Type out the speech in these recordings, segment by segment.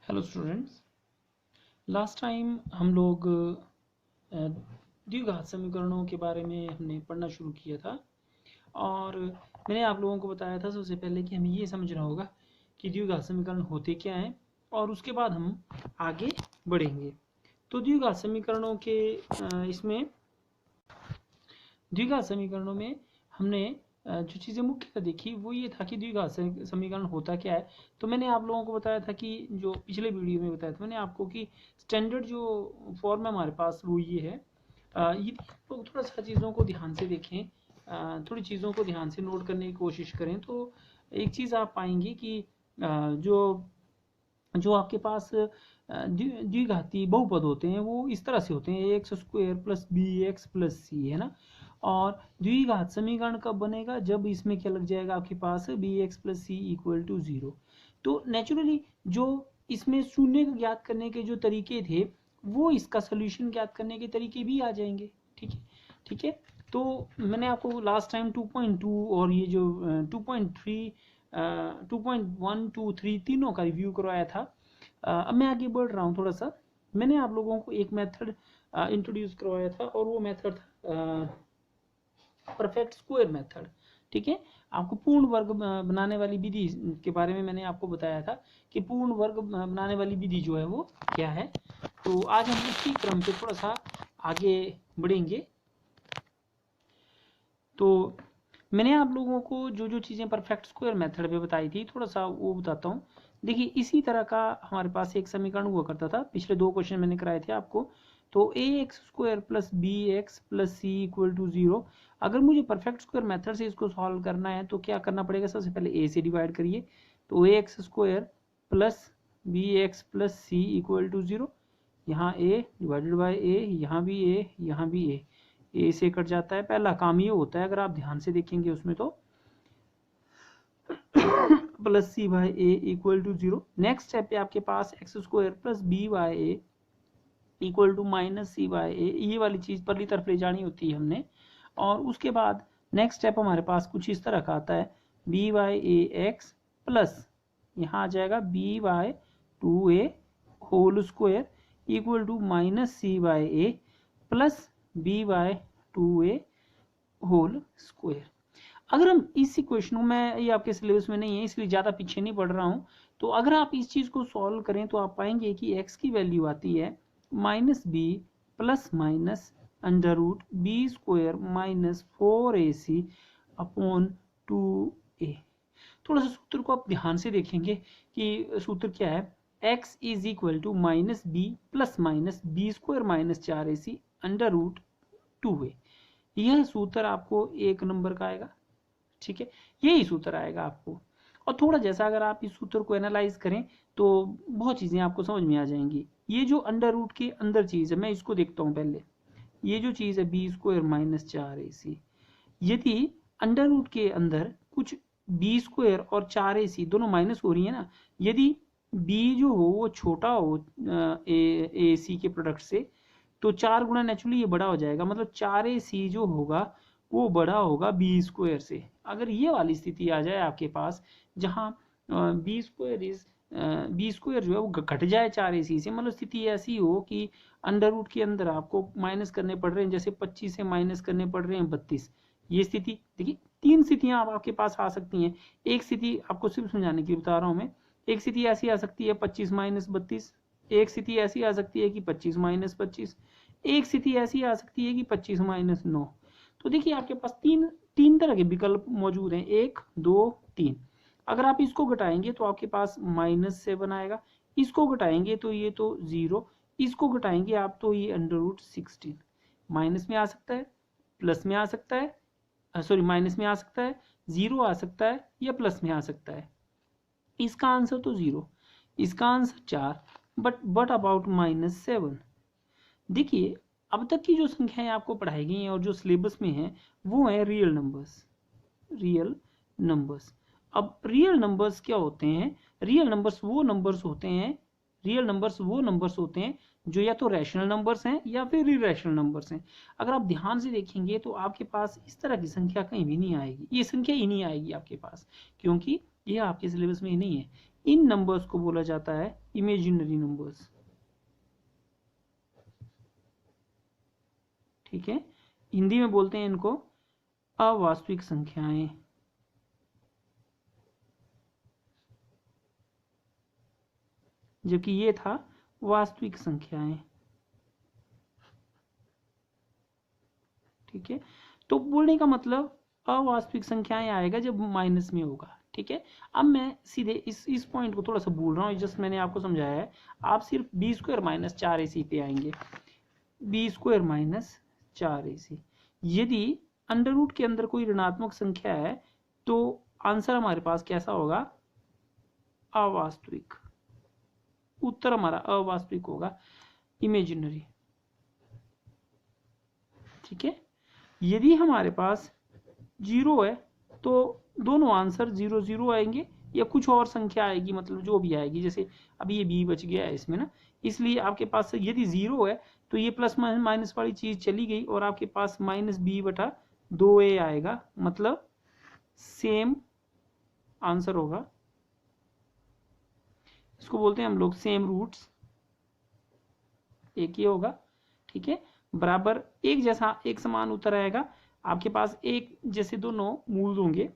Hello students, last time हम लोग द्विघात समीकरणों के बारे में हमने पढ़ना शुरू किया था और मैंने आप लोगों को बताया था सबसे पहले कि हमें ये समझना होगा कि द्विघात समीकरण होते क्या हैं और उसके बाद हम आगे बढ़ेंगे। तो द्विघात समीकरणों के इसमें द्विघात समीकरणों में हमने जो चीज़ें मुख्यतः देखी वो ये था कि द्विघात समीकरण होता क्या है। तो मैंने आप लोगों को बताया था कि जो पिछले वीडियो में बताया था मैंने आपको कि स्टैंडर्ड जो फॉर्म है हमारे पास वो ये है। ये लोग थोड़ा सा चीज़ों को ध्यान से देखें, थोड़ी चीज़ों को ध्यान से नोट करने की कोशिश करें तो एक चीज़ आप पाएंगे कि जो जो आपके पास द्विघाती बहुपद होते हैं वो इस तरह से होते हैं x square plus b x plus c, है ना। और द्विघात समीकरण कब बनेगा? जब इसमें क्या लग जाएगा आपके पास b x plus c equal to zero. तो नेचुरली जो इसमें शून्य को ज्ञात करने के जो तरीके थे वो इसका सोल्यूशन ज्ञात करने के तरीके भी आ जाएंगे। ठीक है, ठीक है। तो मैंने आपको लास्ट टाइम 2.2 और ये जो 2.3 2.1 2 3 तीनों का रिव्यू करवाया था। अब मैं आगे बढ़ रहा हूँ थोड़ा सा। मैंने आप लोगों को एक मेथड इंट्रोड्यूस करवाया था और वो मेथड था परफेक्ट स्क्वायर मेथड। ठीक है, आपको पूर्ण वर्ग बनाने वाली विधि के बारे में मैंने आपको बताया था कि पूर्ण वर्ग बनाने वाली विधि जो है वो क्या है। तो आज हम इसी क्रम पे थोड़ा सा आगे बढ़ेंगे। तो मैंने आप लोगों को जो जो चीज़ें परफेक्ट स्क्वायर मेथड पे बताई थी थोड़ा सा वो बताता हूँ। देखिए इसी तरह का हमारे पास एक समीकरण हुआ करता था, पिछले दो क्वेश्चन मैंने कराए थे आपको। तो a x square plus b x plus c equal to zero. अगर मुझे परफेक्ट स्क्वायर मेथड से इसको सॉल्व करना है तो क्या करना पड़ेगा? सबसे पहले ए से डिवाइड करिए। तो a x square plus b x plus c equal to zero. यहाँ ए डिवाइडेड बाई ए, यहाँ भी ए, यहाँ भी ए से कट जाता है। पहला काम ये होता है, अगर आप ध्यान से देखेंगे उसमें तो plus c by a equal to zero. Next step पे आपके पास x square plus B by a equal to minus C by a, ये वाली चीज परली तरफ ले जानी होती है हमने। और उसके बाद नेक्स्ट स्टेप हमारे पास कुछ इस तरह का आता है, B by A X plus यहाँ आ जाएगा B by two A whole square equal to minus C by A plus B by two A whole square. अगर हम इस इक्वेशन को, मैं ये आपके सिलेबस में नहीं है इसलिए ज़्यादा पीछे नहीं पढ़ रहा हूँ, तो अगर आप इस चीज़ को सॉल्व करें तो आप पाएंगे कि x की वैल्यू आती है minus B plus minus under root B square minus 4ac upon 2a। थोड़ा सा सूत्र को आप ध्यान से देखेंगे कि सूत्र क्या है। x is equal to minus B plus minus B square minus 4ac under root 2a। यह सूत्र आपको एक नंबर का आएगा। ठीक है, यही सूत्र आएगा आपको। और थोड़ा जैसा अगर आप इस सूत्र को एनालाइज करें तो बहुत चीजें आपको समझ में आ जाएंगी। ये जो अंडर रूट के अंदर चीज है मैं इसको देखता हूं पहले। ये जो चीज है बी स्क्वायर माइनस 4ac, यदि अंडर रूट के अंदर कुछ बी स्क्वायर और 4ac दोनों माइनस हो रही है ना, यदि बी जो हो वो छोटा हो ए सी के प्रोडक्ट से, तो 4 गुना नेचुरली ये बड़ा हो जाएगा, मतलब 4ac जो होगा वो बड़ा होगा बी स्क्वायर से। अगर ये वाली स्थिति आ जाए आपके पास जहाँ बी स्क्वायर जो है वो घट जाए 4ac से, मतलब स्थिति ऐसी हो कि अंडर रूट के अंदर आपको माइनस करने पड़ रहे हैं, जैसे 25 से माइनस करने पड़ रहे हैं 32। ये स्थिति देखिए, तीन स्थितियां आपके पास आ सकती हैं। एक स्थिति आपको सिर्फ समझाने के लिए बता रहा हूं मैं, एक स्थिति ऐसी आ सकती है 25 माइनस 32, एक स्थिति ऐसी आ सकती है कि 25 माइनस 25, एक स्थिति ऐसी आ सकती है कि 25 माइनस 9। तो देखिए आपके पास तीन तरह के विकल्प मौजूद हैं, 1 2 3। अगर आप इसको घटाएंगे तो आपके पास -7 आएगा, इसको घटाएंगे तो ये तो 0, इसको घटाएंगे आप तो ये अंडर रूट 16। माइनस में आ सकता है, प्लस में आ सकता है, सॉरी माइनस में आ सकता है, 0 आ सकता है या प्लस में आ सकता है। इसका आंसर तो 0, इसका आंसर 4, बट अबाउट -7। देखिए अब तक की जो संख्याएं आपको पढ़ाई गई हैं और जो सिलेबस में है वो है रियल नंबर्स। रियल नंबर्स, अब रियल नंबर्स क्या होते हैं? रियल नंबर्स वो नंबर्स होते हैं, रियल नंबर्स वो नंबर्स होते हैं जो या तो रैशनल नंबर्स हैं या फिर इरेशनल नंबर्स हैं। अगर आप ध्यान से देखेंगे तो आपके पास इस तरह की संख्या कहीं भी नहीं आएगी, ये संख्या ही नहीं आएगी आपके पास, क्योंकि ये आपके सिलेबस में नहीं है। इन नंबर्स को बोला जाता है इमेजिनरी नंबर्स। ठीक है, हिंदी में बोलते हैं इनको अवास्तविक संख्याएं। जबकि ये था वास्तविक संख्याएं। ठीक है, तो बोलने का मतलब अवास्तविक संख्याएं आएगा जब माइनस में होगा। ठीक है, अब मैं सीधे इस पॉइंट को थोड़ा सा भूल रहा हूँ, जस्ट मैंने आपको समझाया है। आप सिर्फ बी स्क्वायर माइनस 4ac पे आएंगे। बी स्क्वायर माइनस 4ac, यदि अंडर रूट के अंदर कोई ऋणात्मक संख्या है तो आंसर हमारे पास कैसा होगा? अवास्तविक। उत्तर हमारा अवास्तविक होगा, इमेजिनरी। ठीक है, यदि हमारे पास 0 है तो दोनों आंसर 0 0 आएंगे या कुछ और संख्या आएगी, मतलब जो भी आएगी। जैसे अभी ये b बच गया है इसमें ना, इसलिए आपके पास यदि 0 है तो ये प्लस माइनस वाली चीज चली गई और आपके पास माइनस बी बटा 2a आएगा, मतलब सेम आंसर होगा। इसको बोलते हैं हम लोग सेम रूट्स, एक ही होगा। ठीक है, बराबर एक जैसा एक समान उत्तर आएगा। आपके पास एक जैसे दोनों मूल होंगे।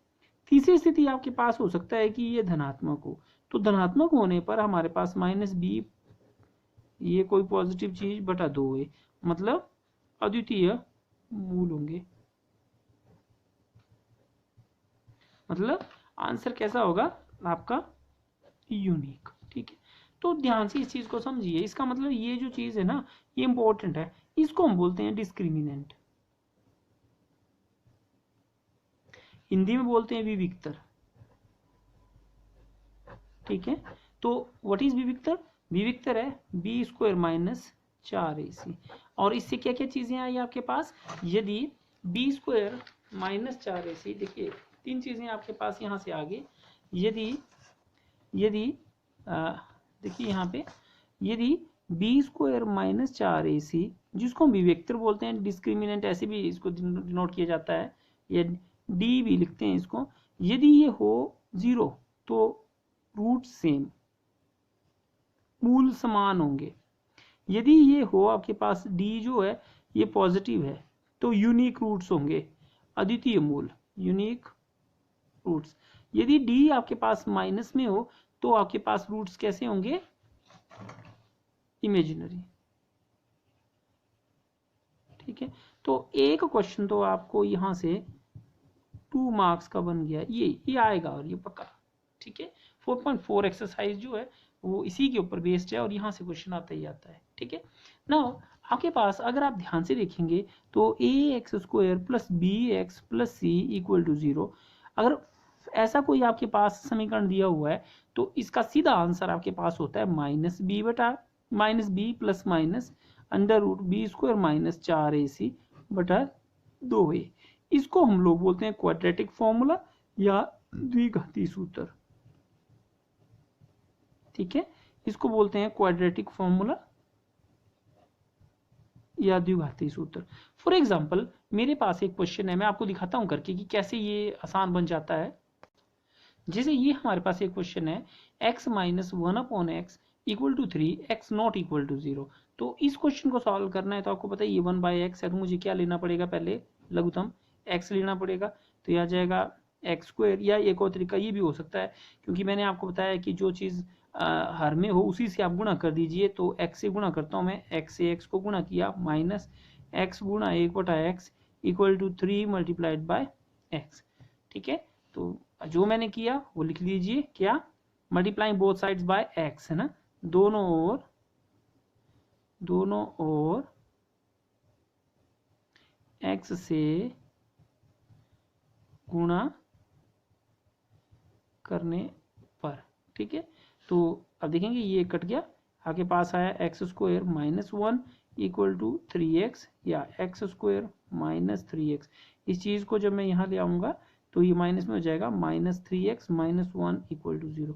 तीसरी स्थिति आपके पास हो सकता है कि ये धनात्मक हो, तो धनात्मक होने पर हमारे पास माइनस बी, ये कोई पॉजिटिव चीज बटा 2a, मतलब अद्वितीय मूल होंगे। मतलब आंसर कैसा होगा आपका? यूनिक। ठीक है, तो ध्यान से इस चीज को समझिए। इसका मतलब ये जो चीज है ना, ये इंपॉर्टेंट है। इसको हम बोलते हैं डिस्क्रिमिनेंट, हिंदी में बोलते हैं विविक्तर। ठीक है, तो व्हाट इज विविक्तर? विविक्तर है बी स्क्वायर माइनस 4ac। और इससे क्या क्या चीजें आई आपके पास? यदि बी स्क्वायर माइनस 4ac, देखिए 3 चीजें आपके पास यहाँ से आगे। यदि यदि देखिए यहाँ पे, यदि बी स्क्वायर माइनस 4ac, जिसको हम विवेक्तर बोलते हैं, डिस्क्रिमिनेंट ऐसे भी इसको डिनोट किया जाता है, या डी भी लिखते हैं इसको। यदि ये हो 0 तो रूट सेम, मूल समान होंगे। यदि ये हो आपके पास डी जो है ये पॉजिटिव है तो यूनिक रूट्स होंगे, अद्वितीय मूल, यूनिक रूट्स। यदि डी आपके पास माइनस में हो तो आपके पास रूट्स कैसे होंगे? इमेजिनरी। ठीक है, तो एक क्वेश्चन तो आपको यहां से 2 मार्क्स का बन गया, ये आएगा और ये पक्का। ठीक है, 4.4 एक्सरसाइज जो है वो इसी के ऊपर बेस्ड है और यहाँ से क्वेश्चन आता ही आता है। ठीक है, नाउ आपके पास अगर आप ध्यान से देखेंगे तो a x square plus b x plus c equal to 0, अगर ऐसा कोई आपके पास समीकरण दिया हुआ है तो इसका सीधा आंसर आपके पास होता है माइनस बी बटा minus B plus minus under root B square minus 4ac बटा 2a। इसको हम लोग बोलते हैं क्वाड्रेटिक फॉर्मूला या द्विघाती सूत्र। ठीक है, इसको बोलते हैं क्वाड्रेटिक फॉर्मूला या द्विघाती सूत्र। फॉर एग्जाम्पल मेरे पास एक क्वेश्चन है, मैं आपको दिखाता हूं करके कि कैसे ये आसान बन जाता है। जैसे ये हमारे पास एक क्वेश्चन है x minus 1/x equal to 3, x not equal to 0। तो इस क्वेश्चन को सॉल्व करना है तो आपको पता है ये 1/x है, तो मुझे क्या लेना पड़ेगा? पहले लघुत्तम x लेना पड़ेगा, तो यह आ जाएगा एक्स स्क्वायर। या एक और तरीका ये भी हो सकता है, क्योंकि मैंने आपको बताया कि जो चीज़ हर में हो उसी से आप गुणा कर दीजिए। तो x से गुणा करता हूँ मैं, x से x को गुणा किया, माइनस x गुणा 1/x equal to 3 multiplied by x। ठीक है, तो जो मैंने किया वो लिख लीजिए, क्या? Multiplying both sides by x, है ना, दोनों ओर x से गुणा करने पर। ठीक है, तो अब देखेंगे ये कट गया, आपके पास आया X square minus 1 equal to 3x या एक्स स्क्वायर माइनस 3x। इस चीज़ को जब मैं यहाँ ले आऊँगा तो ये माइनस में हो जाएगा, minus 3x minus 1 equal to 0।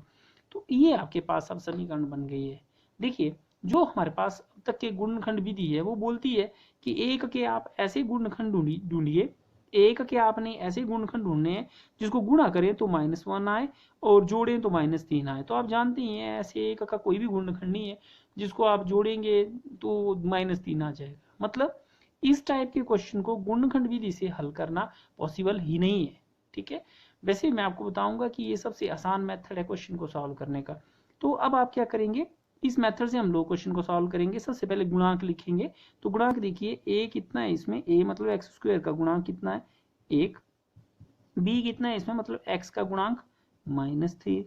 तो ये आपके पास अब समीकरण बन गई है। देखिए, जो हमारे पास अब तक के गुणनखंड विधि है वो बोलती है कि एक के आप ऐसे गुणनखंड ढूंढिए एक के आपने ऐसे गुणनखंड ढूंढने हैं जिसको गुणा करें तो -1 आए और जोड़ें तो -3 आए। तो आप जानते ही हैं ऐसे एक का कोई भी गुणनखंड नहीं है जिसको आप जोड़ेंगे तो -3 आ जाएगा। मतलब इस टाइप के क्वेश्चन को गुणनखंड विधि से हल करना पॉसिबल ही नहीं है। ठीक है, वैसे मैं आपको बताऊंगा कि ये सबसे आसान मेथड है क्वेश्चन को सॉल्व करने का। तो अब आप क्या करेंगे, इस मेथड से हम लोग क्वेश्चन को सॉल्व करेंगे। सबसे पहले गुणांक लिखेंगे। तो गुणांक देखिए, a कितना है इसमें, a मतलब एक्स स्क्वायर का गुणांक कितना है 1, b कितना है इसमें मतलब x का गुणांक -3,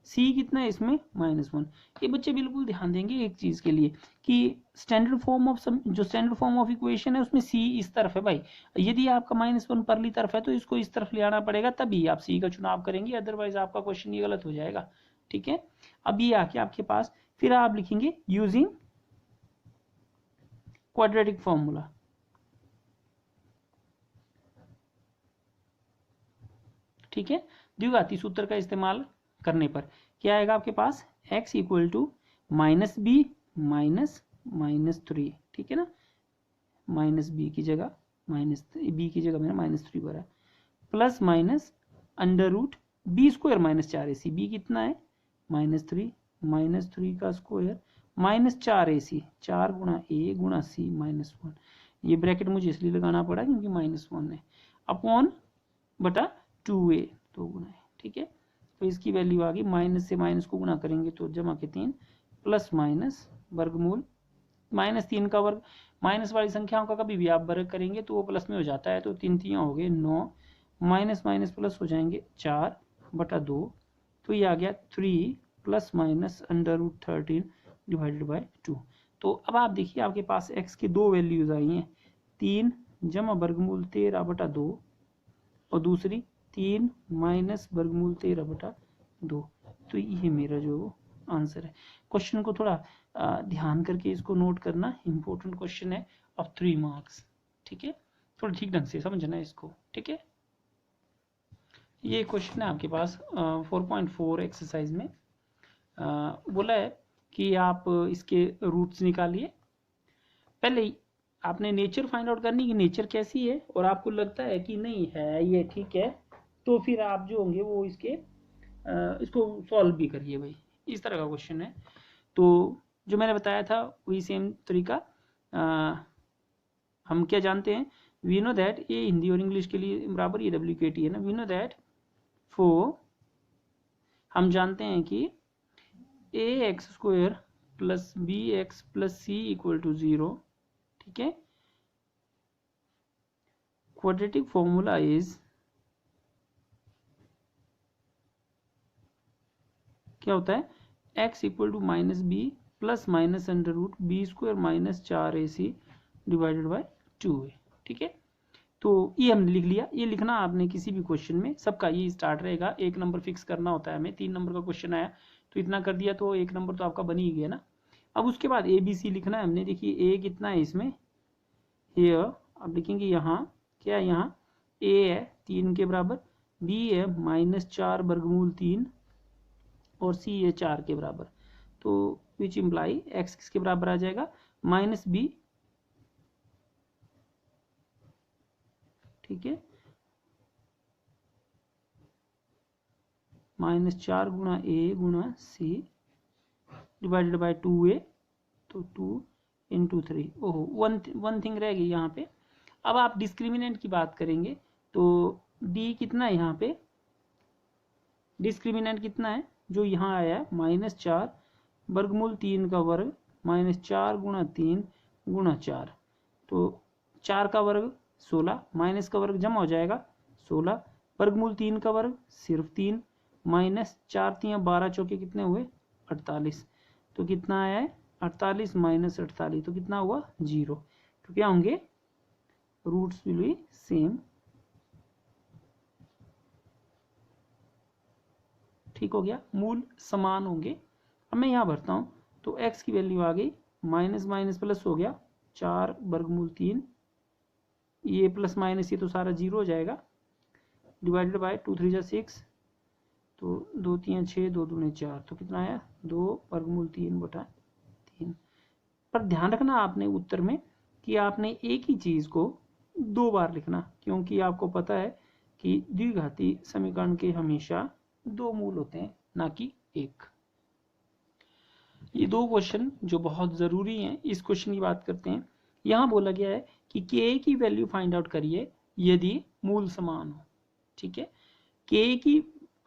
c कितना है इसमें -1। ये बच्चे बिल्कुल ध्यान देंगे एक चीज के लिए कि स्टैंडर्ड फॉर्म ऑफ जो स्टैंडर्ड फॉर्म ऑफ इक्वेशन है उसमें c इस तरफ है भाई। यदि आपका -1 परली तरफ है तो इसको इस तरफ ले आना पड़ेगा, तभी आप c का चुनाव करेंगे, अदरवाइज आपका क्वेश्चन ये गलत हो जाएगा। ठीक है, अब ये आके आपके पास, फिर आप लिखेंगे यूजिंग क्वाड्रेटिक फॉर्मूला। ठीक है, द्विघाती सूत्र का इस्तेमाल करने पर क्या आएगा आपके पास, x इक्वल टू -b -3। ठीक है ना, -b की जगह b की जगह मैंने -3 भरा, plus minus under root b square -4ac, b कितना है -3 का स्क्वायर -4ac, 4 गुणा a गुणा c -1। ये ब्रैकेट मुझे इसलिए लगाना पड़ा क्योंकि -1 है, अपॉन बटा 2a, 2 गुना है। ठीक है, तो इसकी वैल्यू आ गई, माइनस से माइनस को गुना करेंगे तो जमा के 3 प्लस माइनस वर्गमूल -3 का वर्ग, माइनस वाली संख्याओं का कभी भी आप वर्ग करेंगे तो वो प्लस में हो जाता है, तो 3 3 हो गए 9, माइनस माइनस प्लस हो जाएंगे 4 बटा 2, तो ये आ गया 3 plus minus under root 13 divided by 2। तो अब आप देखिए आपके पास x की दो वैल्यूज आई हैं, 3 जमा वर्गमूल 13 बटा 2 और दूसरी 3 माइनस वर्गमूल 13 बटा 2। तो ये मेरा जो आंसर है। क्वेश्चन को थोड़ा ध्यान करके इसको नोट करना, इंपॉर्टेंट क्वेश्चन है ऑफ 3 मार्क्स। ठीक है, थोड़ा ठीक ढंग से समझना है इसको। ठीक है, ये क्वेश्चन है आपके पास 4.4 एक्सरसाइज में बोला है कि आप इसके रूट्स निकालिए। पहले ही आपने नेचर फाइंड आउट करनी कि नेचर कैसी है, और आपको लगता है कि नहीं है ये ठीक है, तो फिर आप जो होंगे वो इसको सॉल्व भी करिए भाई। इस तरह का क्वेश्चन है। तो जो मैंने बताया था वही सेम तरीका। हम क्या जानते हैं, वी नो दैट, ये हिंदी और इंग्लिश के लिए बराबर ये WKT है ना। वी नो दैट हम जानते हैं कि ax² plus bx plus c equal to 0। ठीक है, क्वाड्रेटिक फॉर्मूला इज, क्या होता है, x equal to -b plus minus under root b² -4ac divided by 2a। ठीक है, तो ये हमने लिख लिया। ये लिखना आपने किसी भी क्वेश्चन में सबका ये स्टार्ट रहेगा, 1 नंबर फिक्स करना होता है हमें। 3 नंबर का क्वेश्चन आया तो इतना कर दिया तो 1 नंबर तो आपका बन ही गया ना। अब उसके बाद ABC लिखना है हमने। देखिए a कितना है इसमें, ये अब लिखेंगे यहाँ क्या है, यहाँ a है 3 के बराबर, b है -4 वर्गमूल 3 और c है 4 के बराबर। तो विच इम्प्लाई x किसके बराबर आ जाएगा, -b। ठीक है, -4 गुणा a गुणा c डिवाइडेड बाई 2a, तो 2 इंटू 3। ओहो, वन थिंग रह गई यहाँ पे। अब आप डिस्क्रिमिनेंट की बात करेंगे तो d कितना है यहाँ पे, डिस्क्रिमिनेंट कितना है जो यहाँ आया है -4 वर्गमूल 3 का वर्ग -4 गुणा 3 गुणा 4, तो 4 का वर्ग 16, माइनस का वर्ग जमा हो जाएगा 16, वर्गमूल 3 का वर्ग सिर्फ 3, -4 3 12 चौके कितने हुए 48, तो कितना आया है 48 माइनस 48, तो कितना हुआ 0। तो क्या होंगे, रूट्स विल बी सेम। ठीक हो गया, मूल समान होंगे। अब मैं यहाँ भरता हूँ तो x की वैल्यू आ गई, माइनस माइनस प्लस हो गया 4 वर्गमूल 3, ये प्लस माइनस ये तो सारा 0 हो जाएगा, डिवाइडेड बाय 2 3 6, तो 2 3 6 2 दूने 4, तो कितना आया 2 वर्गमूल 3 बटा 3। पर ध्यान रखना आपने उत्तर में कि आपने एक ही चीज़ को 2 बार लिखना, क्योंकि आपको पता है कि द्विघाती समीकरण के हमेशा 2 मूल होते हैं, ना कि 1। ये 2 क्वेश्चन जो बहुत जरूरी हैं, इस क्वेश्चन की बात करते हैं। यहां बोला गया है कि के की वैल्यू फाइंड आउट करिए यदि मूल समान हो। ठीक है, के की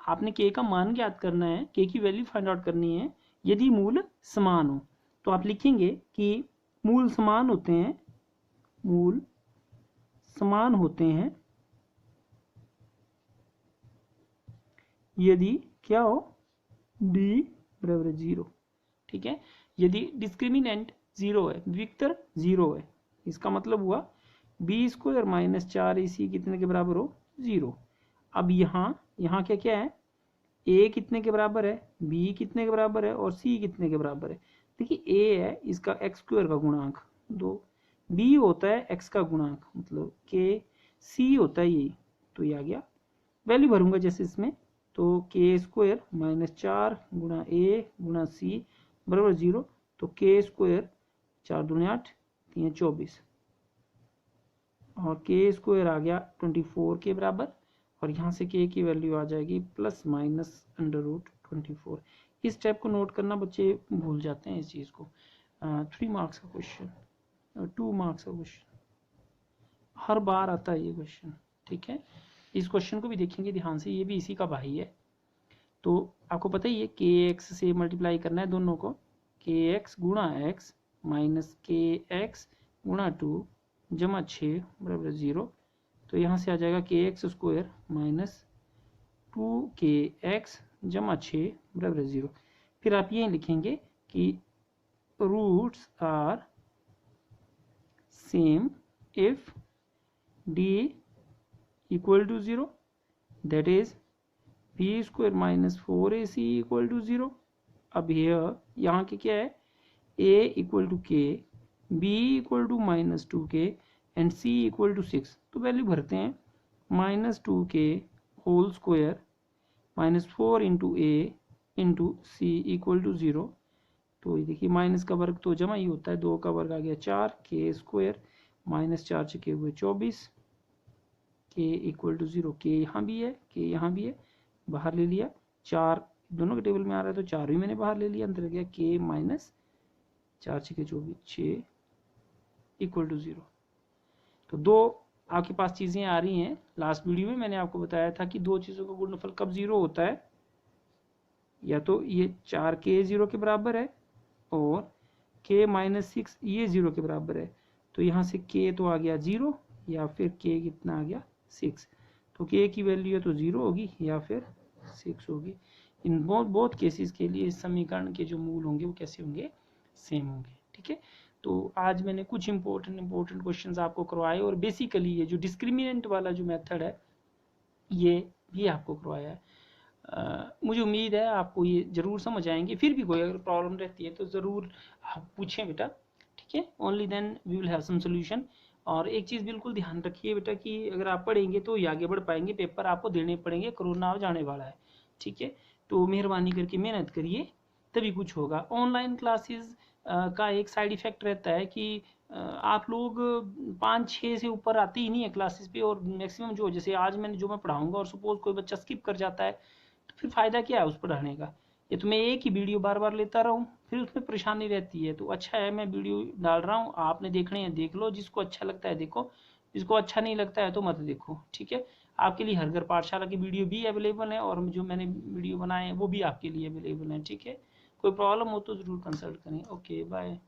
आपने के का मान ज्ञात करना है, के की वैल्यू फाइंड आउट करनी है यदि मूल समान हो। तो आप लिखेंगे कि मूल समान होते हैं, मूल समान होते हैं यदि क्या हो, b बराबर 0। ठीक है, यदि डिस्क्रिमिनेंट 0 है, द्विक्तर 0 है, इसका मतलब हुआ b² माइनस 4ac कितने के बराबर हो, 0। अब यहाँ क्या क्या है, a कितने के बराबर है, b कितने के बराबर है और c कितने के बराबर है। देखिए a है इसका x² का गुणांक 2, b होता है x का गुणांक मतलब k, c होता है यही, तो ये आ गया। वैल्यू भरूंगा जैसे इसमें, तो k² माइनस 4 गुणा a गुणा c बराबर 0, तो k² 4 दूनी 8 3 24 और k² आ गया 24 के बराबर, और यहाँ से k की वैल्यू आ जाएगी प्लस माइनस √24। इस स्टेप को नोट करना बच्चे भूल जाते हैं इस चीज़ को। 3 मार्क्स का क्वेश्चन, 2 मार्क्स का क्वेश्चन, हर बार आता है ये क्वेश्चन। ठीक है, इस क्वेश्चन को भी देखेंगे ध्यान से, ये भी इसी का भाई है। तो आपको पता ही है kx से मल्टीप्लाई करना है दोनों को, kx गुणा x माइनस kx गुणा 2 जमा 6 बराबर 0। तो यहाँ से आ जाएगा kx² माइनस 2kx जमा 6 बराबर 0। फिर आप ये लिखेंगे कि roots are same if d equal to 0, that is b² minus 4ac equal to 0। अब यहाँ के क्या है, a equal to k, b equal to minus 2k and c equal to 6। तो वैल्यू भरते हैं, minus 2k whole square minus 4 into a into c equal to 0। तो ये देखिए माइनस का वर्ग तो जमा ही होता है, 2 का वर्ग आ गया 4, k² माइनस 4 छके हुए 24, k इक्वल टू 0, k यहाँ भी है, k यहाँ भी है, बाहर ले लिया, 4 दोनों के टेबल में आ रहा है तो 4 भी मैंने बाहर ले लिया, अंदर गया k माइनस 4 छके 24, 6 इक्वल टू 0। तो 2 आपके पास चीज़ें आ रही हैं। लास्ट वीडियो में मैंने आपको बताया था कि 2 चीज़ों का गुणनफल कब 0 होता है, या तो ये 4k 0 के बराबर है और k माइनस 6 ये 0 के बराबर है। तो यहाँ से k तो आ गया 0 या फिर k कितना आ गया 6। तो k की वैल्यू है तो 0 होगी या फिर 6 होगी। इन बहुत केसेस के लिए इस समीकरण के जो मूल होंगे वो कैसे होंगे, सेम होंगे। ठीक है, तो आज मैंने कुछ इंपॉर्टेंट क्वेश्चंस आपको करवाए, और बेसिकली ये जो डिस्क्रिमिनेंट वाला जो मेथड है ये भी आपको करवाया है। मुझे उम्मीद है आपको ये ज़रूर समझ आएंगे। फिर भी कोई अगर प्रॉब्लम रहती है तो ज़रूर आप पूछें बेटा। ठीक है, only then we will have some solution. और एक चीज़ बिल्कुल ध्यान रखिए बेटा कि अगर आप पढ़ेंगे तो ही आगे बढ़ पाएंगे, पेपर आपको देने पड़ेंगे, कोरोना जाने वाला है। ठीक है, तो मेहरबानी करके मेहनत करिए, तभी कुछ होगा। ऑनलाइन क्लासेस का एक साइड इफ़ेक्ट रहता है कि आप लोग 5-6 से ऊपर आते ही नहीं है क्लासेस पे, और मैक्सिमम जो जैसे आज मैं पढ़ाऊंगा और सपोज कोई बच्चा स्किप कर जाता है, तो फिर फ़ायदा क्या है उस पढ़ाने का। ये तो मैं एक ही वीडियो बार बार लेता रहूँ, फिर उसमें परेशानी रहती है। तो अच्छा है मैं वीडियो डाल रहा हूँ, आपने देखने हैं देख लो, जिसको अच्छा लगता है देखो, जिसको अच्छा नहीं लगता है तो मत देखो। ठीक है, आपके लिए हर घर पाठशाला की वीडियो भी अवेलेबल है, और जो मैंने वीडियो बनाए हैं वो भी आपके लिए अवेलेबल हैं। ठीक है, कोई प्रॉब्लम हो तो ज़रूर कंसल्ट करें। Okay bye.